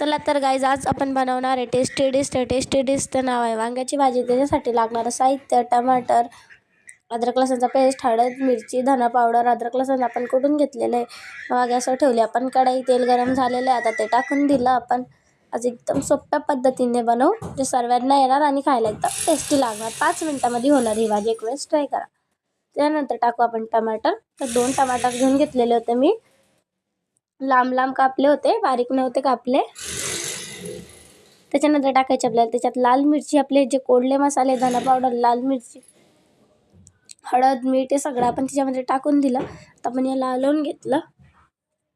चला तर गाईज, आज आपण बनवणार आहे टेस्टी डिशचं नाव आहे वांग्याची भाजी। त्याच्यासाठी लागणारं साहित्य: टमाटर, अद्रक लसणचा पेस्ट, हळद, मिरची, धना पावडर। अद्रक लसण आपण कुटून घेतलेलं आहे। गॅसवर ठेवली आपण कढई, तेल गरम झालेलं आहे, आता ते टाकून दिलं आपण। आज एकदम सोप्या पद्धतीने बनवू, जे सर्वांना येणार आणि खायला एकदम टेस्टी लागणार। 5 मिनिटांमध्ये होणार ही भाजी, एक वेळेस ट्राय करा। त्यानंतर टाकू आपण टमाटर। तर 2 टमाटर घेऊन घेतलेले होते मी, लांब लांब कापले होते, बारीक नव्हते कापले। त्याच्यानंतर टाकायचे आपल्याला त्याच्यात लाल मिरची, आपले जे कोरडे मसाले, धना पावडर, लाल मिरची, हळद, मीठ हे सगळं आपण त्याच्यामध्ये टाकून दिलं। आता आपण याला हलवून घेतलं।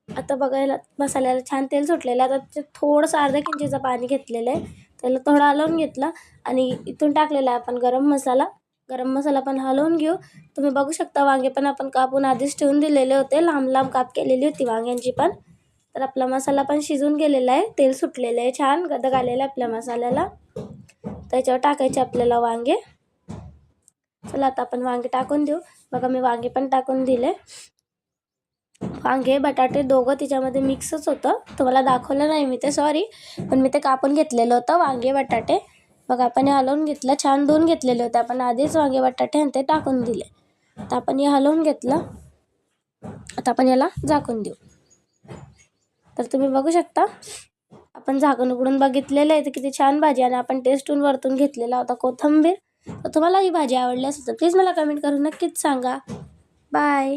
आता बघायला मसाल्याला छान तेल सुटलेलं आहे। आता थोडंसं अर्धा इंचीचं पाणी घेतलेलं आहे, त्याला थोडं हलवून घेतलं आणि इथून टाकलेला आहे आपण गरम मसाला। गरम मसाला पण हलवून घेऊ। तुम्ही बघू शकता वांगे पण आपण कापून आधीच ठेवून दिलेले होते, लांब लांब काप केलेली होती वांग्यांची पण। तर आपला मसाला पण शिजून गेलेला आहे, तेल सुटलेलं आहे, छान गदग आलेलं आहे आपल्या मसाल्याला। त्याच्यावर टाकायचे आपल्याला वांगे। चला आता आपण वांगे टाकून देऊ। बघा मी वांगे पण टाकून दिले। वांगे बटाटे दोघं त्याच्यामध्ये मिक्सच होतं, तुम्हाला दाखवलं नाही मी ते, सॉरी, पण मी ते कापून घेतलेलं होतं वांगे बटाटे। बघा आपण हे हलवून घेतलं, छान धुवून घेतलेले होते आपण आधीच वांगे बटाटे, आणि ते टाकून दिले। आता आपण हे हलवून घेतलं, आता आपण याला झाकून देऊ। तर तुम्ही बघू शकता आपण झाकून उघडून बघितलेलं आहे, तर किती छान भाजी, आणि आपण टेस्टून वरतून घेतलेला होता कोथिंबीर। तर तुम्हाला ही भाजी आवडली असेल तर प्लीज मला कमेंट करून नक्कीच सांगा। बाय।